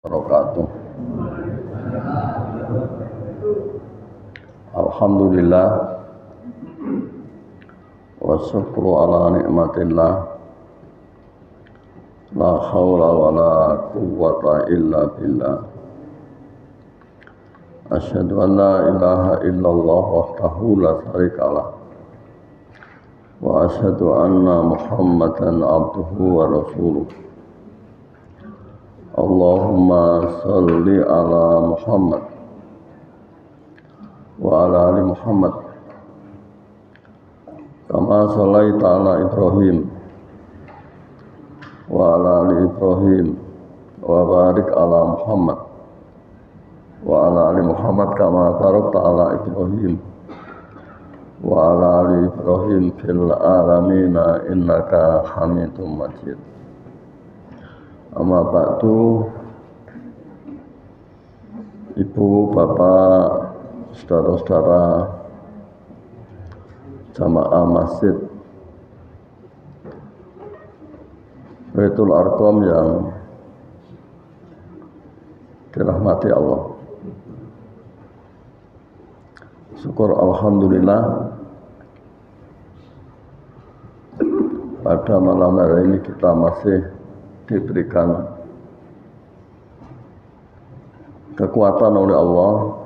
Wabarakatuh. Alhamdulillah wa syukru ala nikmatillah, la hawla wa la quwwata illa billah. Asyhadu an la ilaha illallah wahdahu la syarikalah, wa asyhadu anna Muhammadan abduhu wa rasuluh. Allahumma salli ala Muhammad wa ala ali Muhammad kama shallaita ala Ibrahim wa ala ali Ibrahim wa barik ala Muhammad wa ala ali Muhammad kama barakta ala Ibrahim wa ala ali Ibrahim fil alamina innaka Hamidum Majid. Amma ba'du, ibu, bapak, saudara-saudara jamaah masjid Baitul Arqam yang dirahmati Allah. Syukur alhamdulillah, pada malam hari ini kita masih diberikan kekuatan oleh Allah,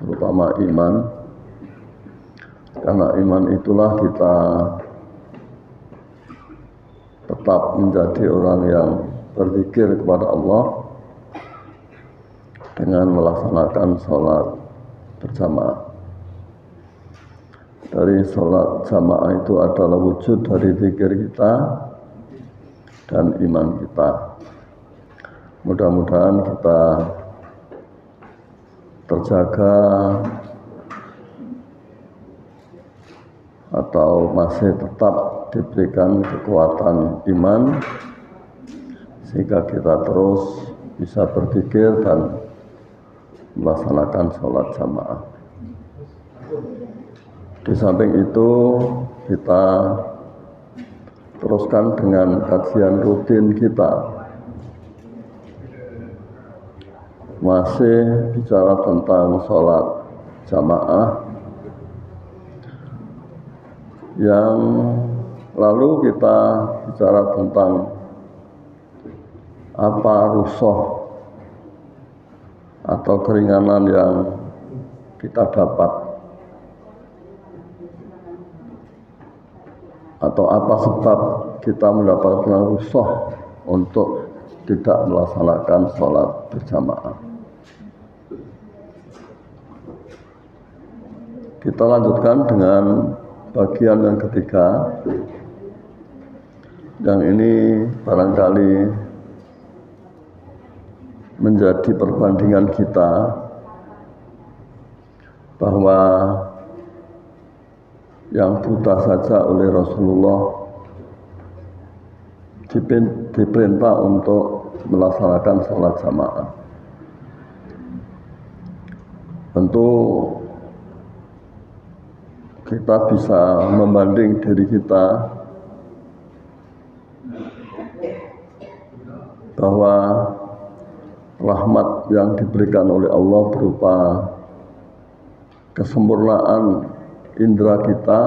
terutama iman. Karena iman itulah kita tetap menjadi orang yang berzikir kepada Allah dengan melaksanakan sholat berjamaah. Dari sholat jamaah itu adalah wujud dari zikir kita dan iman kita. Mudah-mudahan kita terjaga atau masih tetap diberikan kekuatan iman sehingga kita terus bisa berzikir dan melaksanakan sholat jamaah. Di samping itu kita teruskan dengan kajian rutin kita, masih bicara tentang sholat jamaah. Yang lalu kita bicara tentang apa rukhsah atau keringanan yang kita dapat, atau apa sebab kita mendapatkan rukhsah untuk tidak melaksanakan sholat berjamaah. Kita lanjutkan dengan bagian yang ketiga, yang ini barangkali menjadi perbandingan kita bahwa yang buta saja oleh Rasulullah diperintah untuk melaksanakan sholat jamaah. Tentu kita bisa membanding diri kita bahwa rahmat yang diberikan oleh Allah berupa kesempurnaan indera kita,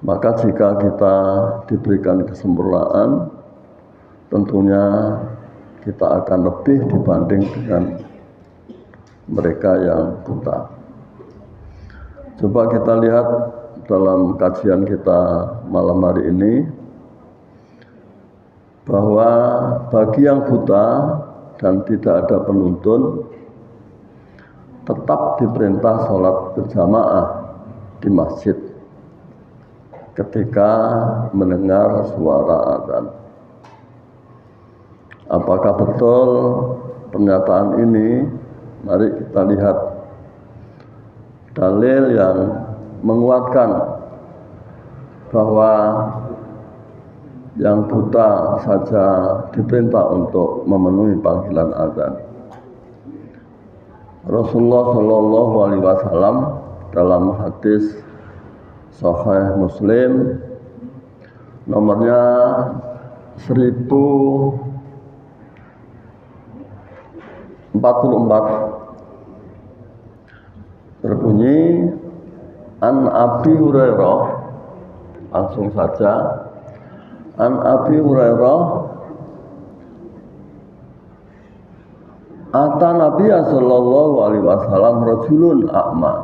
maka jika kita diberikan kesempurnaan, tentunya kita akan lebih dibanding dengan mereka yang buta. Coba kita lihat dalam kajian kita malam hari ini, bahwa bagi yang buta dan tidak ada penuntun, tetap diperintah sholat berjamaah di masjid ketika mendengar suara adzan. Apakah betul pernyataan ini? Mari kita lihat dalil yang menguatkan bahwa yang buta saja diperintah untuk memenuhi panggilan adzan. Rasulullah Shallallahu Alaihi Wasallam dalam hadis Sahih Muslim nomornya 1044 berbunyi An Abi Hurairah, langsung saja. An Abi Hurairah Ata Nabiya sallallahu alaihi wasallam rajulun a'ma.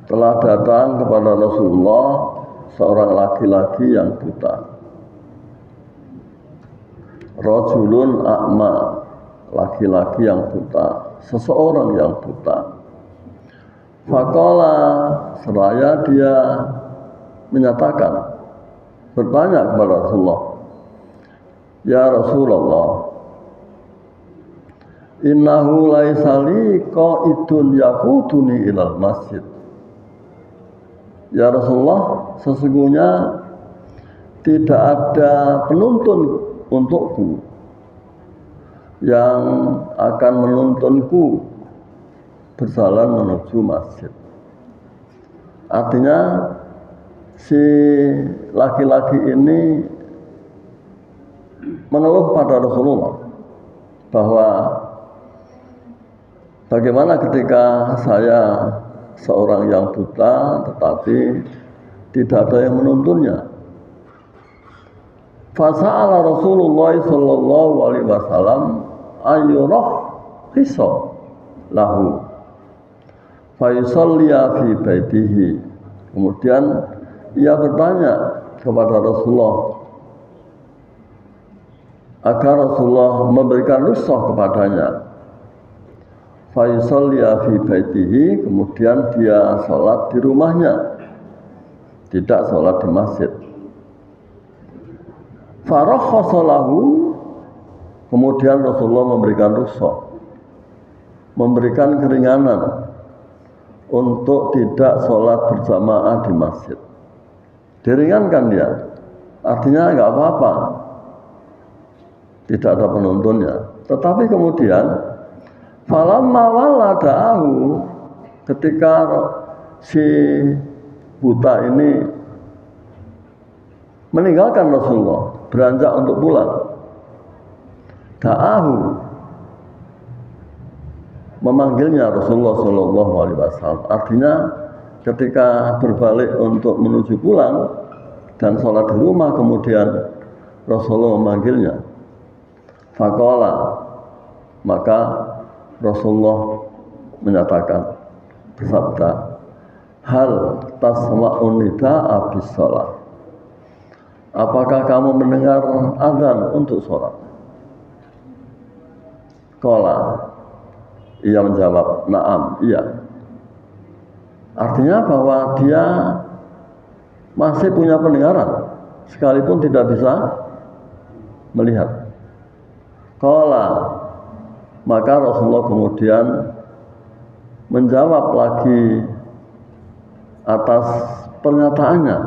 Telah datang kepada Rasulullah seorang laki-laki yang buta. Rajulun a'ma, laki-laki yang buta, seseorang yang buta. Faqala, seraya dia menyatakan, bertanya kepada Rasulullah, ya Rasulullah, innahu laisa li qa'idun yaquduni ilal masjid. Ya Rasulullah, sesungguhnya tidak ada penuntun untukku yang akan menuntunku berjalan menuju masjid. Artinya si laki-laki ini mengeluh pada Rasulullah bahwa bagaimana ketika saya seorang yang buta tetapi tidak ada yang menuntunnya. Fasa'ala Rasulullah sallallahu alaihi wasallam ayyurah hisa lahu fa yusalliya fi baitihi. Kemudian ia bertanya kepada Rasulullah agar Rasulullah memberikan rukhsah kepadanya. Fa yusalliya fi baitihi, kemudian dia salat di rumahnya, tidak salat di masjid. Farakhasa lahu, kemudian Rasulullah memberikan rukhsah, memberikan keringanan untuk tidak sholat berjamaah di masjid. Diringankan dia, artinya nggak apa-apa, tidak ada penuntunnya. Tetapi kemudian falamma walada'ahu, ketika si buta ini meninggalkan Rasulullah, beranjak untuk pulang, da'ahu, memanggilnya Rasulullah Shallallahu Alaihi Wasallam. Artinya ketika berbalik untuk menuju pulang dan sholat di rumah, kemudian Rasulullah memanggilnya. Faqala, maka Rasulullah menyatakan, bersabda, hal tasma'un nida'a bis shalah. Apakah kamu mendengar azan untuk sholat? Qala, ia menjawab, na'am, iya. Artinya bahwa dia masih punya pendengaran, sekalipun tidak bisa melihat. Qala, maka Rasulullah kemudian menjawab lagi atas pernyataannya,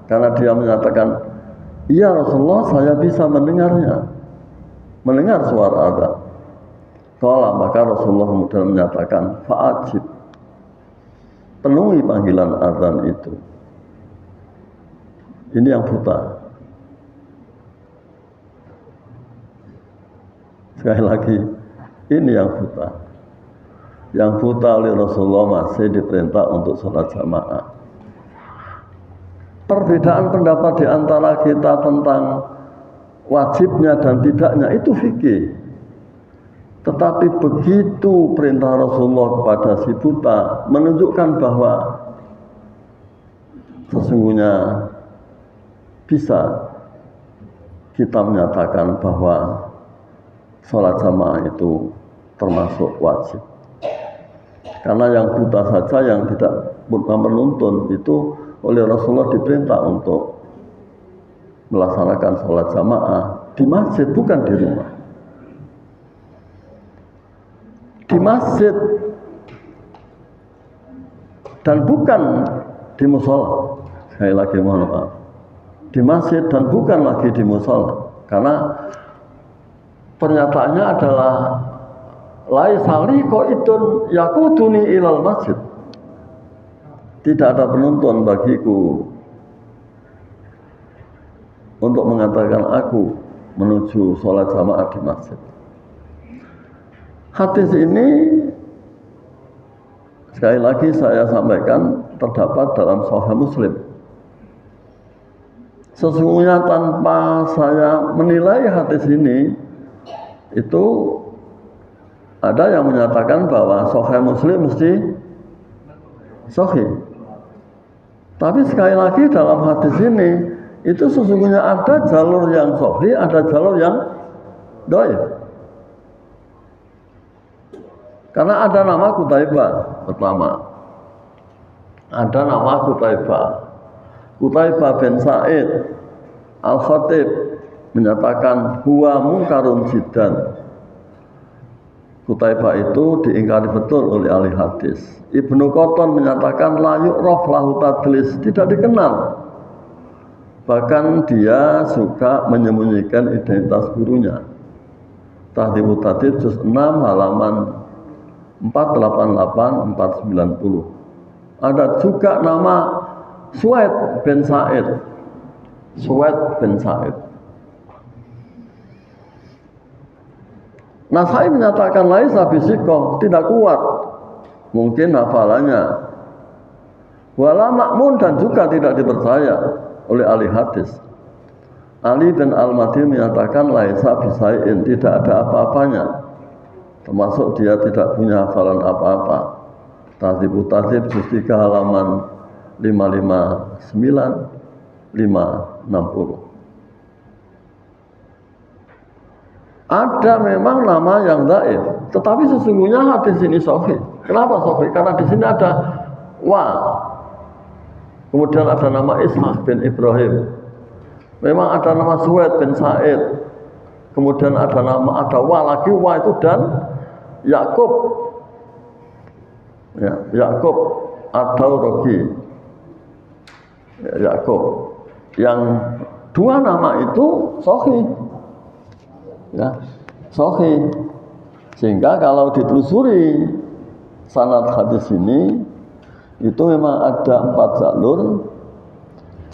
karena dia menyatakan, iya Rasulullah, saya bisa mendengarnya, mendengar suara azan. Qala, maka Rasulullah kemudian menyatakan, fa'ajib, penuhi panggilan azan itu. Ini yang buta. Sekali lagi, ini yang buta. Yang buta oleh Rasulullah masih diperintah untuk sholat jamaah. Perbedaan pendapat di antara kita tentang wajibnya dan tidaknya itu fikih. Tetapi begitu perintah Rasulullah kepada si buta menunjukkan bahwa sesungguhnya bisa kita menyatakan bahwa sholat jamaah itu termasuk wajib. Karena yang buta saja, yang tidak bukan menuntun, itu oleh Rasulullah diperintah untuk melaksanakan sholat jamaah di masjid, bukan di rumah. Di masjid dan bukan di musola. Sekali lagi mohon maaf, di masjid dan bukan lagi di musola, karena pernyataannya adalah laisa li qaidun yaquduni ilal masjid. Tidak ada penuntun bagiku untuk mengantarkan aku menuju sholat jamaah di masjid. Hadis ini sekali lagi saya sampaikan terdapat dalam Sahih Muslim. Sesungguhnya tanpa saya menilai hadis ini, itu ada yang menyatakan bahwa Sahih Muslim mesti sahih. Tapi sekali lagi dalam hadis ini, itu sesungguhnya ada jalur yang sahih, ada jalur yang dhaif. Karena ada nama Qutaibah pertama. Ada nama Qutaibah bin Sa'id Al-Khatib menyatakan huwa munkarun jiddan. Qutaibah itu diingkari betul oleh ahli hadis. Ibnu Qattan menyatakan la yu'raf lahu tadlis, tidak dikenal. Bahkan dia suka menyembunyikan identitas gurunya. Tahdhibut Tahdhib juz 6 halaman 488 490. Ada juga nama Suwaid bin Sa'id. Nasai menyatakan laisa bisikoh, tidak kuat. Mungkin hafalannya. Wala makmun, dan juga tidak dipercaya oleh ahli hadis. Ali bin Al-Madini menyatakan laisa bisain, tidak ada apa-apanya. Termasuk dia tidak punya hafalan apa-apa. Tahdhibut Tahdhib juz 3 halaman 559 560. Ada memang nama yang dhaif, tetapi sesungguhnya hadis ini sahih. Kenapa sahih? Karena di sini ada wa. Kemudian ada nama Ishaq bin Ibrahim. Memang ada nama Suwaid bin Sa'id. Kemudian ada wa lagi, wa itu dan Yakub. Ya, Yakub atau Rogi. Ya, Yakub. Yang dua nama itu sahih. Ya, sahih. Sehingga kalau ditelusuri sanad hadis ini, itu memang ada 4 jalur.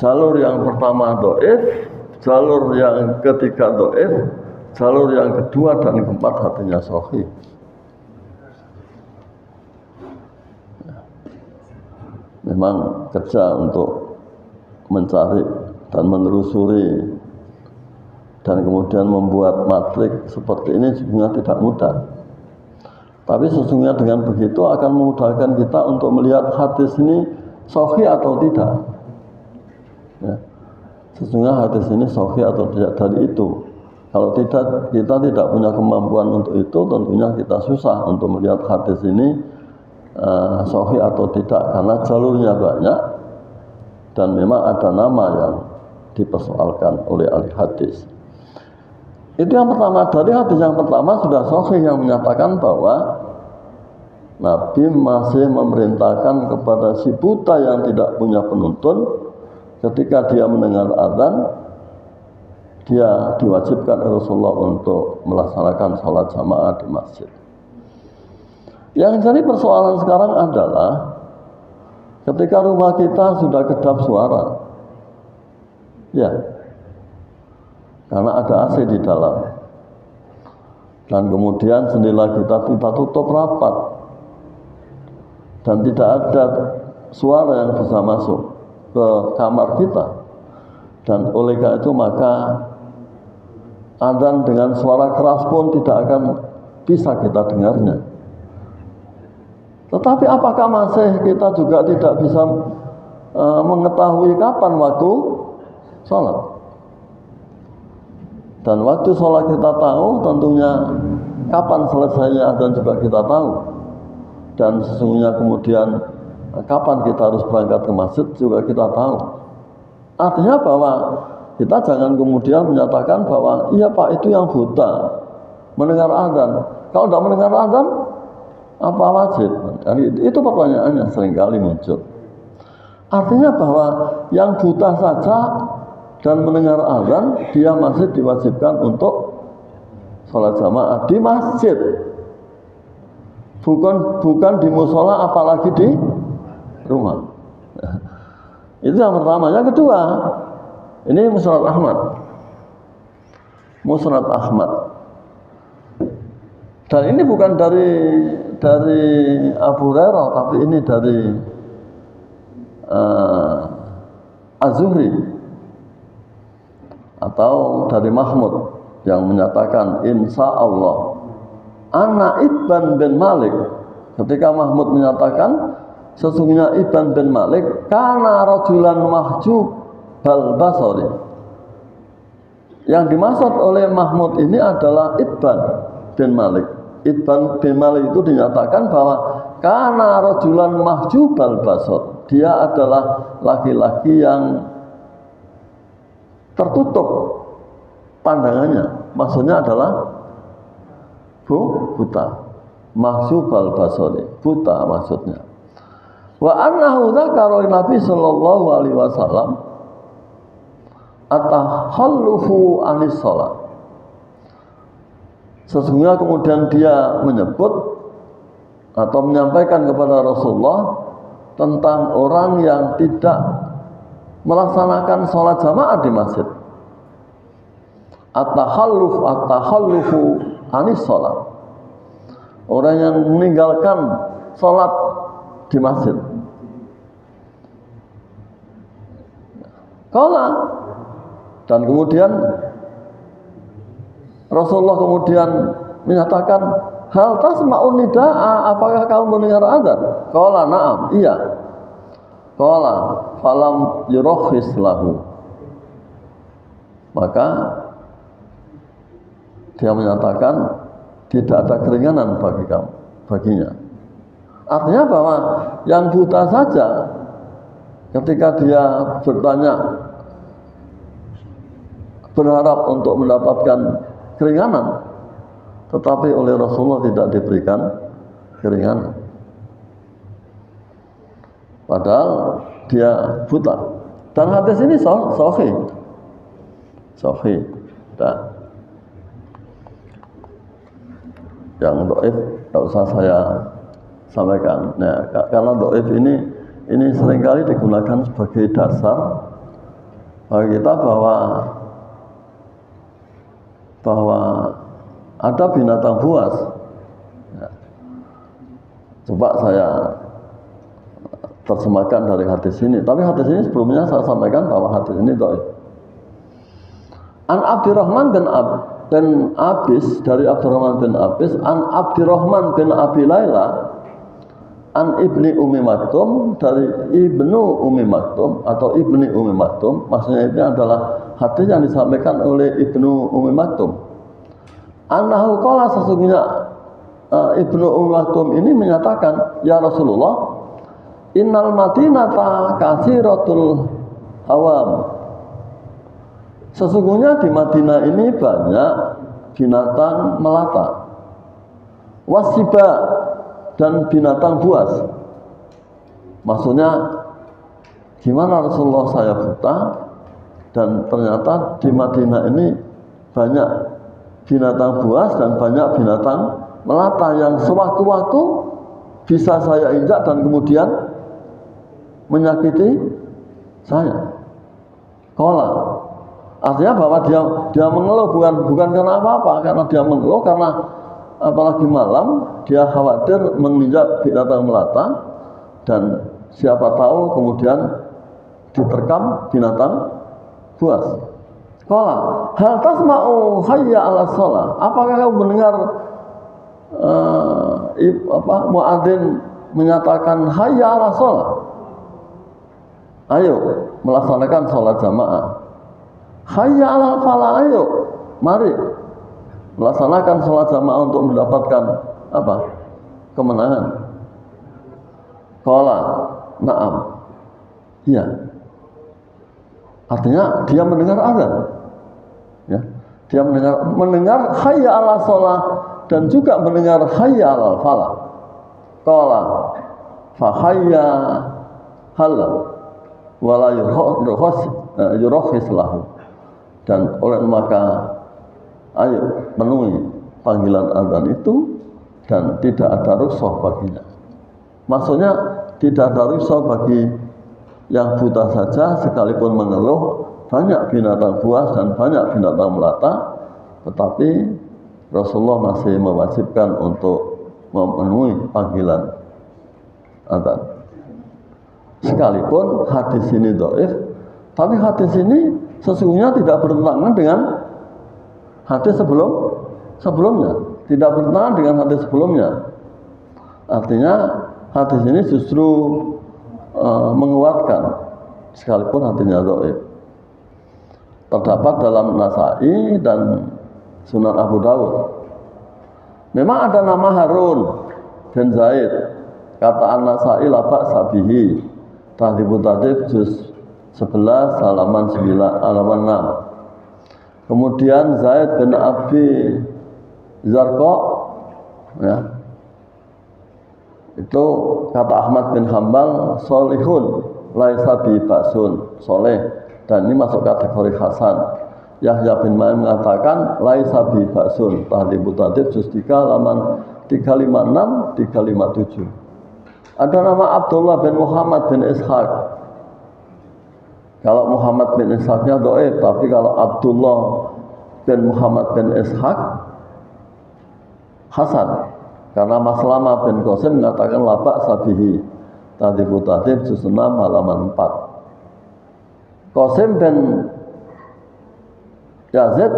Jalur yang pertama dhaif, jalur yang ketiga dhaif, jalur yang kedua dan keempat hadisnya sahih. Memang kerja untuk mencari dan menelusuri dan kemudian membuat matrik seperti ini sebenarnya tidak mudah. Tapi sesungguhnya dengan begitu akan memudahkan kita untuk melihat hadis ini sahih atau tidak. Ya. Sesungguhnya hadis ini sahih atau tidak dari itu. Kalau tidak, kita tidak punya kemampuan untuk itu, tentunya kita susah untuk melihat hadis ini sahih atau tidak, karena jalurnya banyak dan memang ada nama yang dipersoalkan oleh ahli hadis. Itu yang pertama. Dari hadis yang pertama sudah sahih yang menyatakan bahwa Nabi masih memerintahkan kepada si buta yang tidak punya penuntun, ketika dia mendengar azan, dia diwajibkan Rasulullah untuk melaksanakan salat jamaah di masjid. Yang jadi persoalan sekarang adalah ketika rumah kita sudah kedap suara, ya, karena ada AC di dalam, dan kemudian jendela kita tutup rapat, dan tidak ada suara yang bisa masuk ke kamar kita, dan oleh karena itu maka adzan dengan suara keras pun tidak akan bisa kita dengarnya. Tetapi apakah masih kita juga tidak bisa mengetahui kapan waktu sholat? Dan waktu sholat kita tahu, tentunya kapan selesainya adzan juga kita tahu. Dan sesungguhnya kemudian kapan kita harus berangkat ke masjid juga kita tahu. Artinya bahwa kita jangan kemudian menyatakan bahwa iya Pak, itu yang buta mendengar adzan. Kalau tidak mendengar adzan, apa wajib? Itu pertanyaannya seringkali muncul. Artinya bahwa yang buta saja dan mendengar azan, dia masih diwajibkan untuk sholat jamaah di masjid. Bukan di musola, apalagi di rumah. Itu yang pertama. Yang kedua, ini Musnad Ahmad. Musnad Ahmad. Dan ini bukan dari Abu Hurairah, tapi ini dari Az-Zuhri atau dari Mahmud yang menyatakan insya Allah ana Ibn bin Malik. Ketika Mahmud menyatakan sesungguhnya Ibn bin Malik kana rajulan mahjub bal basari. Yang dimaksud oleh Mahmud ini adalah Ibn bin Malik. Ibn bin Malik itu dinyatakan bahwa kana rajulan mahjub bal basar. Dia adalah laki-laki yang tertutup pandangannya. Maksudnya adalah buta. Mahjub bal basari, buta maksudnya. Wa annahu dzakara Nabi sallallahu alaihi wasallam at-takhallufu anis shalah. Sesungguhnya kemudian dia menyebut atau menyampaikan kepada Rasulullah tentang orang yang tidak melaksanakan sholat jamaah di masjid. At-takhallufu anis shalah. Orang yang meninggalkan sholat di masjid. Qala, dan kemudian Rasulullah kemudian menyatakan, hal tasma'un nida'a, apakah kamu mendengar azan? Qala na'am, iya. Qala falam yurakhis lahu. Maka dia menyatakan tidak ada keringanan baginya. Artinya bahwa yang buta saja ketika dia bertanya berharap untuk mendapatkan keringanan, tetapi oleh Rasulullah tidak diberikan keringanan. Padahal dia buta. Dan hadis ini sahih. Dan yang dhaif tidak usah saya sampaikan. Nah, karena dhaif ini seringkali digunakan sebagai dasar bagi kita bahwa ada binatang buas. Ya. Coba saya terjemahkan dari hadis ini. Tapi hadis ini sebelumnya saya sampaikan bahwa hadis ini dhaif. An Abdurrahman bin Abis, dari Abdurrahman bin Abis, an Abdurrahman bin Abi Laila, an Ibni Umi Maktum, dari Ibnu Umi Maktum atau Ibni Umi Maktum. Maksudnya ini adalah hadis yang disampaikan oleh Ibnu Umi Maktum. Annahu qala, sesungguhnya Ibnu Umi Maktum ini menyatakan, ya Rasulullah, innal madinata katsiratul hawam. Sesungguhnya di Madinah ini banyak binatang melata, wasiba, dan binatang buas. Maksudnya gimana Rasulullah, saya buta dan ternyata di Madinah ini banyak binatang buas dan banyak binatang melata yang sewaktu-waktu bisa saya injak dan kemudian menyakiti saya. Qala, artinya bahwa dia mengeluh bukan karena apa-apa, karena dia mengeluh karena apalagi malam dia khawatir menginjak binatang melata dan siapa tahu kemudian diterkam binatang buas. Qala hal tasma'u hayya 'ala shalah, apakah kamu mendengar muadzin menyatakan hayya 'ala shalah, ayo melaksanakan sholat jamaah. Hayya 'alal falah, ayo mari melaksanakan sholat jamaah untuk mendapatkan apa? Kemenangan. Qala na'am, iya. Artinya dia mendengar azan, ya. Dia mendengar hayya 'alal shalah dan juga mendengar hayya 'alal falah. Qala fa hayya hal wala yurkhis lahu, dan oleh maka ayo penuhi panggilan azan itu dan tidak ada rukhsah baginya. Maksudnya tidak ada rukhsah bagi yang buta saja, sekalipun mengeluh banyak binatang buas dan banyak binatang melata, tetapi Rasulullah masih mewajibkan untuk memenuhi panggilan adzan. Sekalipun hadis ini dhaif, tapi hadis ini sesungguhnya tidak bertentangan dengan hadis sebelumnya, tidak bertentangan dengan hadis sebelumnya. Artinya hadis ini justru menguatkan sekalipun hadisnya dhaif. Terdapat dalam Nasai dan Sunan Abu Dawud. Memang ada nama Harun bin Zaid. Kata An-Nasai la ba'sa bihi. Tahdhibut Tahdhib juz 11 halaman 9 halaman 6. Kemudian Zaid bin Abi Zarqa, ya. Itu kata Ahmad bin Hambal solihun laisa bi basun, soleh, dan ini masuk kategori hasan. Yahya bin Ma'in mengatakan laisa bi basun. Tahdhibut Tahdhib juz 3 halaman 356 357. Ada nama Abdullah bin Muhammad bin Ishaq. Kalau Muhammad bin Ishaqnya dhaif, tapi kalau Abdullah bin Muhammad bin Ishaq hasan. Karena Maslama bin Qasim mengatakan la ba'sa bihi. Tahdhibut Tahdhib juz 6 halaman 4. Qasim bin Yazid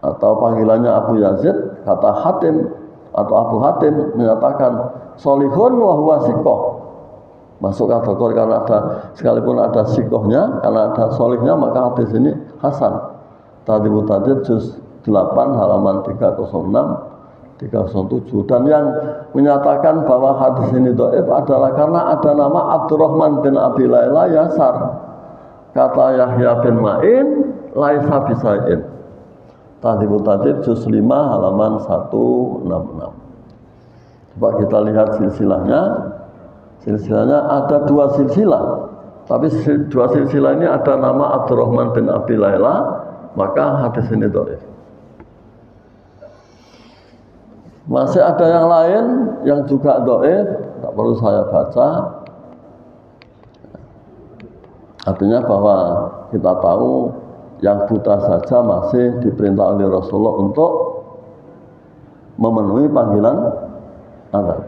atau panggilannya Abu Yazid, kata Hatim atau Abu Hatim menyatakan solihun wa huwa sikoh. Masuk kategori karena ada, sekalipun ada sikohnya, karena ada solihnya, maka hadis ini hasan. Tahdhibut Tahdhib juz 8 halaman 306 307. Dan yang menyatakan bahwa hadis ini dhaif adalah karena ada nama Abdurrahman bin Abi Layla Yasar. Kata Yahya bin Ma'in laisa bisain. Tahdhibut Tahdhib juz 5 halaman 166. Coba kita lihat silsilahnya. Silsilahnya ada 2 silsilah. Tapi 2 silsilah ini ada nama Abdurrahman bin Abi Layla, maka hadis ini dhaif. Masih ada yang lain yang juga dhaif, tak perlu saya baca. Artinya bahwa kita tahu yang buta saja masih diperintah oleh Rasulullah untuk memenuhi panggilan adzan.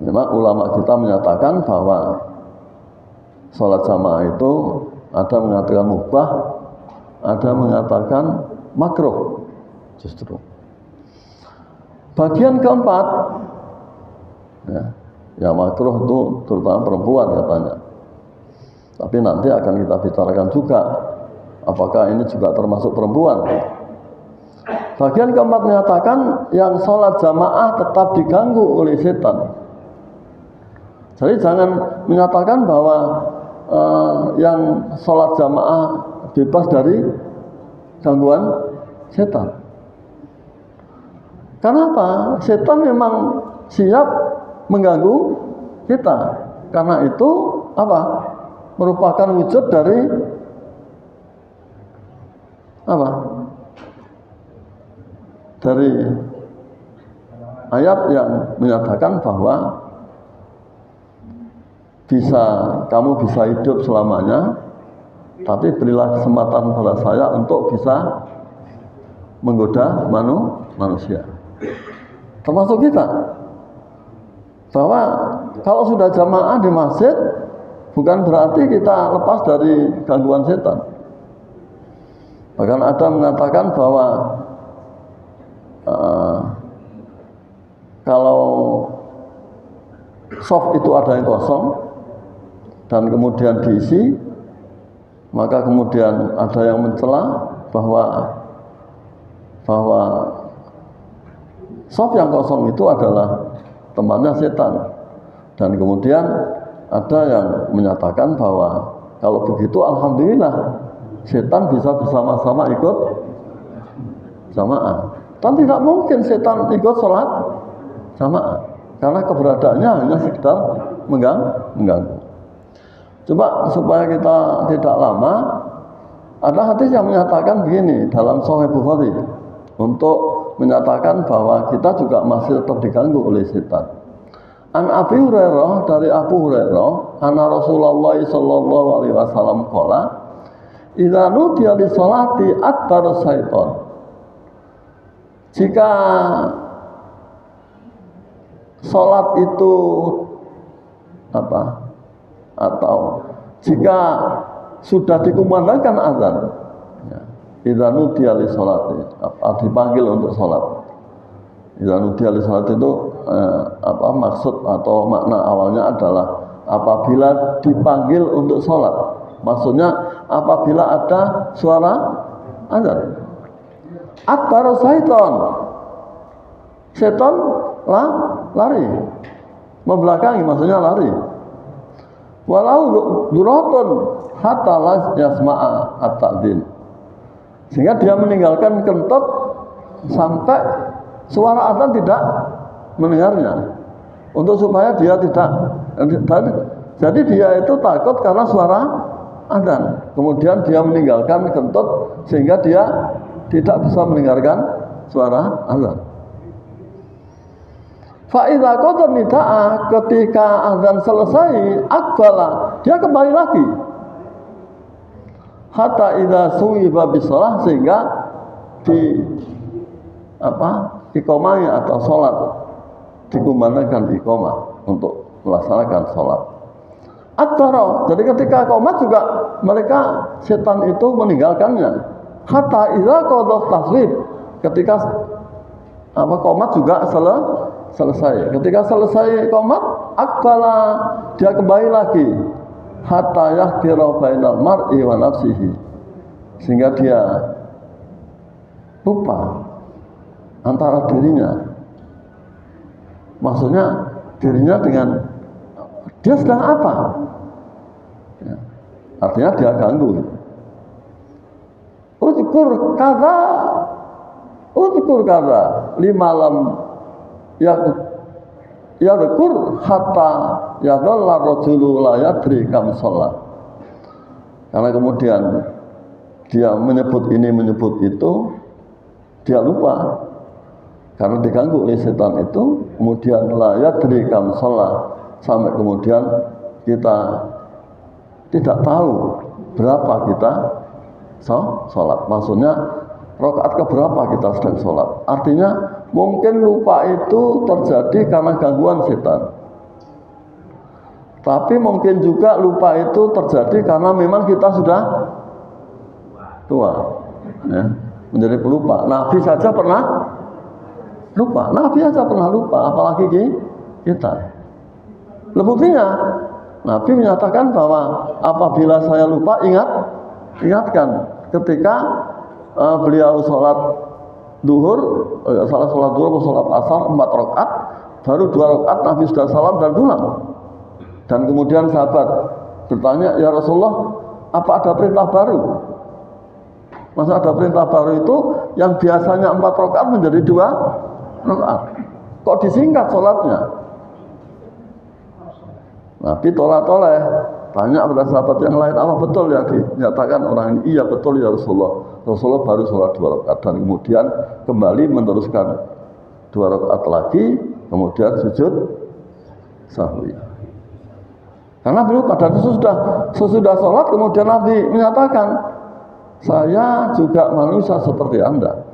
Memang ulama kita menyatakan bahwa sholat jamaah itu ada mengatakan mubah, ada mengatakan makruh. Justru bagian keempat, ya makruh itu terutama perempuan katanya. Tapi nanti akan kita bicarakan juga apakah ini juga termasuk perempuan. Bagian keempat menyatakan yang sholat jamaah tetap diganggu oleh setan. Jadi jangan menyatakan bahwa yang sholat jamaah bebas dari gangguan setan. Kenapa? Setan memang siap mengganggu kita. Karena itu apa? Merupakan wujud dari apa? Dari ayat yang menyatakan bahwa kamu bisa hidup selamanya, tapi berilah kesempatan pada saya untuk bisa menggoda manusia. Termasuk kita. Bahwa kalau sudah jamaah di masjid, bukan berarti kita lepas dari gangguan setan. Bahkan ada mengatakan bahwa kalau soft itu ada yang kosong dan kemudian diisi, maka kemudian ada yang mencela bahwa soft yang kosong itu adalah temannya setan. Dan kemudian ada yang menyatakan bahwa kalau begitu alhamdulillah setan bisa bersama-sama ikut jamaah. Dan tidak mungkin setan ikut sholat jamaah karena keberadaannya hanya sekedar mengganggu. Coba supaya kita tidak lama, ada hadis yang menyatakan begini dalam Sahih Bukhari untuk menyatakan bahwa kita juga masih tetap diganggu oleh setan. An Abi Hurairah, dari Abu Hurairah, anna Rasulullah sallallahu alaihi wasallam qala idza nudiya lis sholati adbar syaiton. Jika sholat itu apa? Atau jika sudah dikumandangkan azan, ya, idza nudiya lis sholati, dipanggil untuk sholat. Idza nudiya lis sholati itu maksud atau makna awalnya adalah apabila dipanggil untuk sholat. Maksudnya apabila ada suara azan. Adbar syaiton, setan lari, membelakangi, maksudnya lari. Walau duratun hatta la yasma'a at-ta'dzin, sehingga dia meninggalkan kentut sampai suara azan tidak mendengarnya, untuk supaya dia tidak. Jadi dia itu takut karena suara azan, kemudian dia meninggalkan kentut sehingga dia tidak bisa mendengarkan suara azan. Fa'idha qadar nida'a, ketika azan selesai, akbala, dia kembali lagi. Hatta idza suwiba bisalah, sehingga iqamahnya atau sholat dikumandangkan iqamah untuk melaksanakan sholat. Adbara, jadi ketika qomat juga mereka setan itu meninggalkannya. Hatta idza qada tasrif, ketika qomat juga selesai. Ketika selesai qomat, akbala, dia kembali lagi. Hatta yahdira bainal mar'i wa nafsihi, sehingga dia lupa antara dirinya. Maksudnya dirinya dengan dia sedang apa? Ya, artinya dia ganggu. Udkur kaza limalam yadkur hatta yadalla rajulu la yadri kam shalah. Karena kemudian dia menyebut ini menyebut itu, dia lupa karena diganggu oleh setan itu. Kemudian la yadri kam shalah, sampai kemudian kita tidak tahu berapa kita sholat. Maksudnya rakaat keberapa kita sedang sholat. Artinya mungkin lupa itu terjadi karena gangguan setan, tapi mungkin juga lupa itu terjadi karena memang kita sudah tua, ya, menjadi pelupa. Nabi saja pernah lupa, apalagi kita. Buktinya Nabi menyatakan bahwa apabila saya lupa, ingatkan. Ketika beliau sholat duhur, sholat duhur atau sholat asar 4 rakaat, baru 2 rakaat Nabi sudah salam dan pulang. Dan kemudian sahabat bertanya, ya Rasulullah, apa ada perintah baru? Masa ada perintah baru itu yang biasanya 4 rakaat menjadi 2 rakaat? Kok disingkat sholatnya? Nabi toleh, tanya pada sahabat yang lain, apa betul yang dinyatakan orang ini? Iya betul ya Rasulullah. Rasulullah baru sholat 2 rakaat dan kemudian kembali meneruskan 2 rakaat lagi, kemudian sujud sahwi. Karena beliau pada sesudah sholat kemudian Nabi menyatakan, saya juga manusia seperti Anda.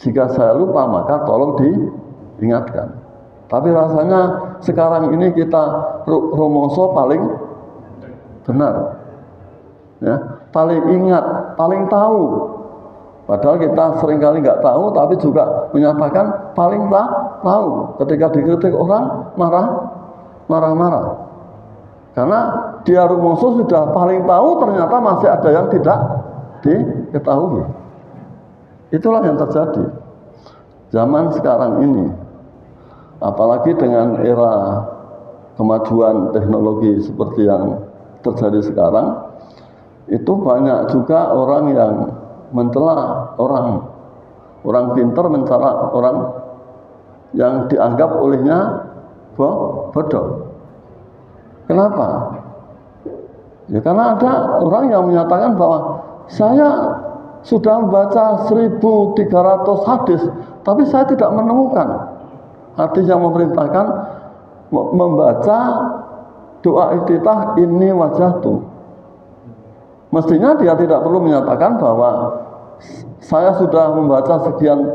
Jika saya lupa maka tolong diingatkan. Tapi rasanya sekarang ini kita rumoso paling benar, ya, paling ingat, paling tahu. Padahal kita seringkali nggak tahu, tapi juga menyatakan paling tahu. Ketika dikritik orang marah-marah, karena dia rumoso sudah paling tahu, ternyata masih ada yang tidak diketahui. Itulah yang terjadi zaman sekarang ini. Apalagi dengan era kemajuan teknologi seperti yang terjadi sekarang, itu banyak juga orang yang mencela orang pintar, mencela orang yang dianggap olehnya bodoh. Kenapa? Ya karena ada orang yang menyatakan bahwa saya sudah membaca 1.300 hadis, tapi saya tidak menemukan hadis yang memerintahkan membaca doa iftitah ini wajahtu. Mestinya dia tidak perlu menyatakan bahwa saya sudah membaca sekian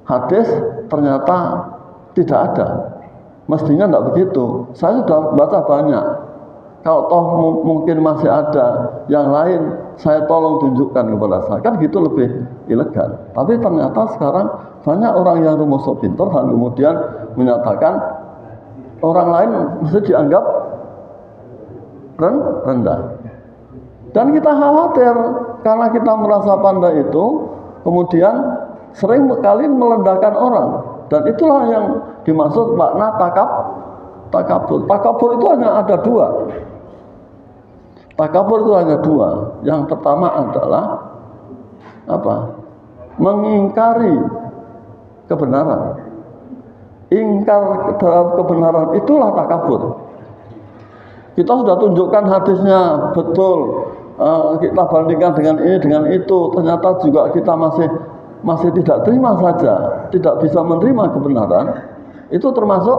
hadis, ternyata tidak ada. Mestinya tidak begitu. Saya sudah baca banyak. Kalau toh mungkin masih ada yang lain, saya tolong tunjukkan kepada saya. Kan gitu lebih elegan. Tapi ternyata sekarang banyak orang yang rumusuk pintar dan kemudian menyatakan orang lain mesti dianggap rendah. Dan kita khawatir karena kita merasa pandai itu, kemudian sering kali merendahkan orang. Dan itulah yang dimaksud makna takabur. Takabur itu hanya ada dua. Takabur itu hanya dua. Yang pertama adalah apa? Mengingkari kebenaran. Ingkar terhadap kebenaran itulah takabur. Kita sudah tunjukkan hadisnya betul, kita bandingkan dengan ini dengan itu, ternyata juga kita masih tidak terima saja, tidak bisa menerima kebenaran. Itu termasuk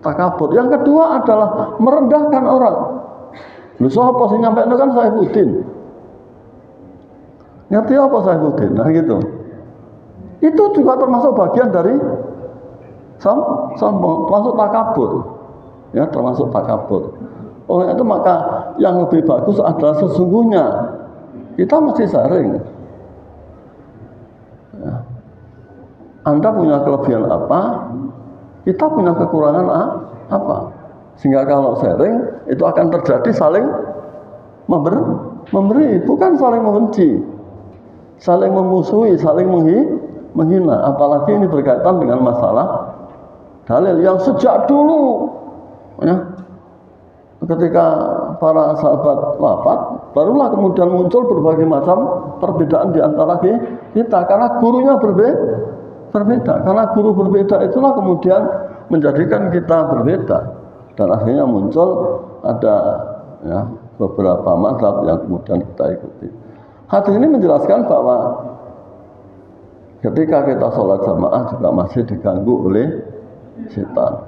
takabur. Yang kedua adalah merendahkan orang. Lu siapa sih nyampe itu kan Saifuddin. Ngerti apa Saifuddin? Nah gitu. Itu juga termasuk bagian dari sombong, termasuk takabur. Ya, termasuk takabur. Oleh itu maka yang lebih bagus adalah sesungguhnya kita mesti sharing. Ya. Anda punya kelebihan apa? Kita punya kekurangan apa? Sehingga kalau sharing itu akan terjadi saling memberi, bukan saling membenci, saling memusuhi, saling menghina. Apalagi ini berkaitan dengan masalah dalil yang sejak dulu, ya, ketika para sahabat wafat, barulah kemudian muncul berbagai macam perbedaan di antara kita karena gurunya berbeda. Karena guru berbeda itulah kemudian menjadikan kita berbeda. Dan akhirnya muncul ada ya, beberapa mazhab yang kemudian kita ikuti. Hadis ini menjelaskan bahwa ketika kita sholat jamaah juga masih diganggu oleh setan.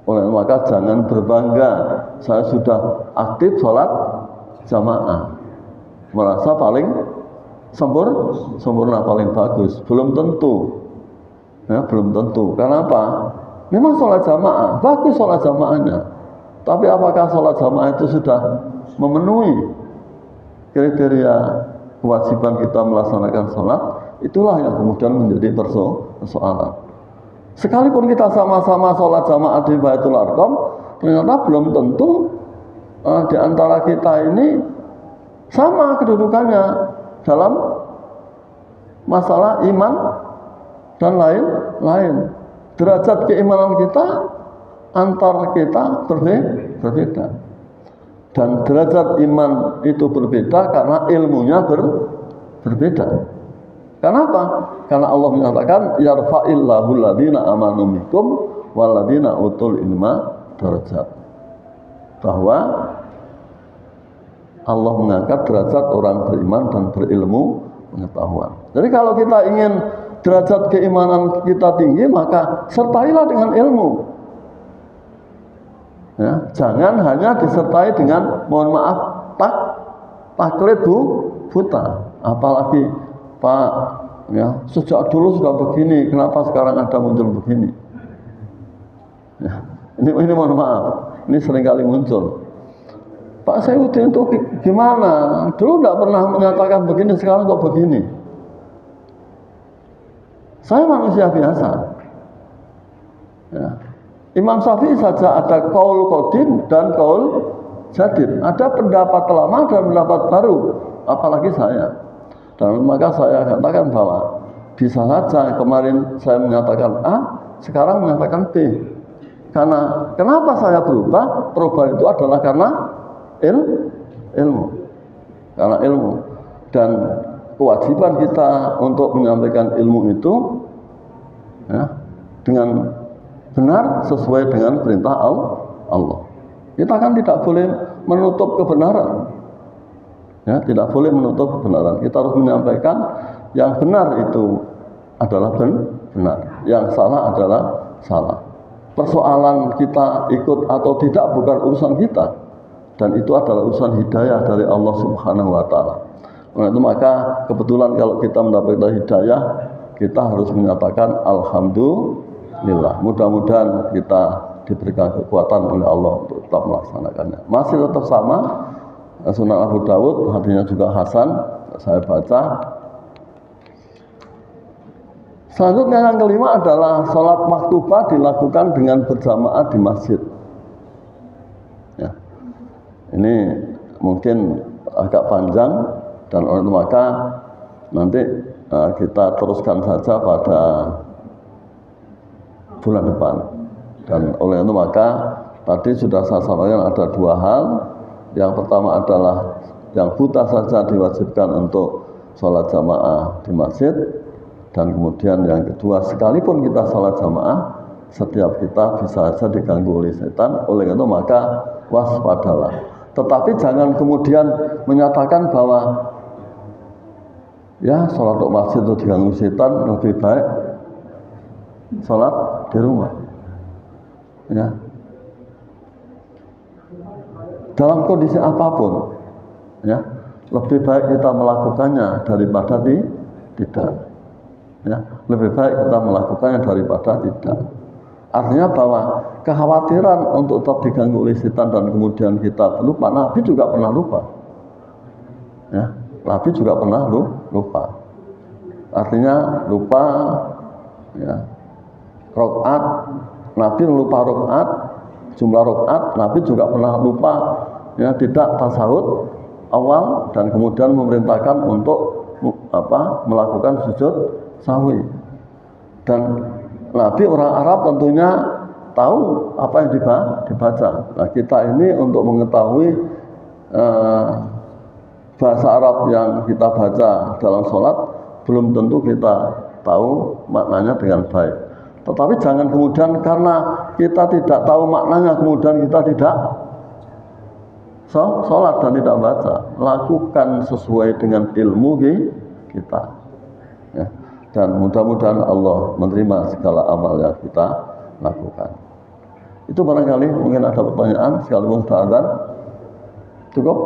Oleh maka jangan berbangga saya sudah aktif sholat jamaah, merasa paling sempurna, paling bagus. Belum tentu, ya, belum tentu. Karena apa? Memang sholat jamaah, bagus sholat jamaahnya. Tapi apakah sholat jamaah itu sudah memenuhi kriteria kewajiban kita melaksanakan sholat? Itulah yang kemudian menjadi persoalan. Sekalipun kita sama-sama sholat jamaah di Baitul Arqam, ternyata belum tentu di antara kita ini sama kedudukannya dalam masalah iman dan lain-lain. Derajat keimanan kita antar kita berbeda. Dan derajat iman itu berbeda karena ilmunya berbeda. Kenapa? Karena Allah menyatakan yarfa'illahu alladziina aamanu minkum walladziina utul ilma darajat. Bahwa Allah mengangkat derajat orang beriman dan berilmu pengetahuan. Jadi kalau kita ingin derajat keimanan kita tinggi, maka sertailah dengan ilmu. Ya, jangan hanya disertai dengan mohon maaf taklid buta. Apalagi Pak, ya sejak dulu sudah begini, kenapa sekarang ada muncul begini? Ya, ini mohon maaf, ini seringkali muncul. Pak Saifuddin itu gimana? Dulu tidak pernah menyatakan begini, sekarang kok begini? Saya manusia biasa. Ya. Imam Syafi'i saja ada qaul qadim dan qaul jadid. Ada pendapat lama dan pendapat baru. Apalagi saya. Dan maka saya katakan bahwa bisa saja kemarin saya menyatakan A, sekarang menyatakan B. Karena kenapa saya berubah? Perubahan itu adalah karena ilmu. Karena ilmu. Dan kewajiban kita untuk menyampaikan ilmu itu ya, dengan benar sesuai dengan perintah Allah. Kita kan tidak boleh menutup kebenaran. Ya, tidak boleh menutup kebenaran. Kita harus menyampaikan yang benar itu adalah benar, yang salah adalah salah. Persoalan kita ikut atau tidak bukan urusan kita. dan itu adalah urusan hidayah dari Allah Subhanahu wa taala. Oleh itu maka kebetulan kalau kita mendapatkan hidayah, kita harus menyatakan alhamdulillah. Mudah-mudahan kita diberikan kekuatan oleh Allah untuk tetap melaksanakannya. Masih tetap sama, Sunan Abu Dawud, hadisnya juga hasan, saya baca. Selanjutnya yang kelima adalah sholat maktubah dilakukan dengan berjamaah di masjid. Ya. Ini mungkin agak panjang dan oleh itu maka nanti kita teruskan saja pada bulan depan. Dan oleh itu maka tadi sudah saya sampaikan ada dua hal. Yang pertama adalah yang buta saja diwajibkan untuk sholat jamaah di masjid. Dan kemudian yang kedua, sekalipun kita sholat jamaah, setiap kita bisa saja diganggu oleh setan. Oleh itu maka waspadalah. Tetapi jangan kemudian menyatakan bahwa ya sholat di masjid itu diganggu setan, lebih baik sholat di rumah. Ya. Dalam kondisi apapun, ya, lebih baik kita melakukannya daripada tidak. Ya, lebih baik kita melakukannya daripada tidak. Artinya bahwa kekhawatiran untuk tetap diganggu oleh setan dan kemudian kita lupa, Nabi juga pernah lupa. Ya, Nabi juga pernah lupa. Artinya lupa, ya, rakaat, Nabi lupa rakaat, jumlah rakaat, Nabi juga pernah lupa, ya, tidak tasahud awal dan kemudian memerintahkan untuk melakukan sujud sahwi. Dan Nabi orang Arab tentunya tahu apa yang dibaca. Nah, kita ini untuk mengetahui bahasa Arab yang kita baca dalam sholat belum tentu kita tahu maknanya dengan baik. Tetapi jangan kemudian karena kita tidak tahu maknanya kemudian kita tidak sholat dan tidak baca. Lakukan sesuai dengan ilmu kita. Ya. Dan mudah-mudahan Allah menerima segala amal yang kita lakukan. Itu barangkali mungkin ada pertanyaan sekalipun sudah azan. Cukup?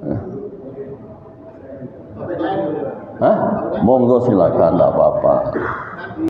Ya. Hah? Monggo silakan, tidak apa-apa.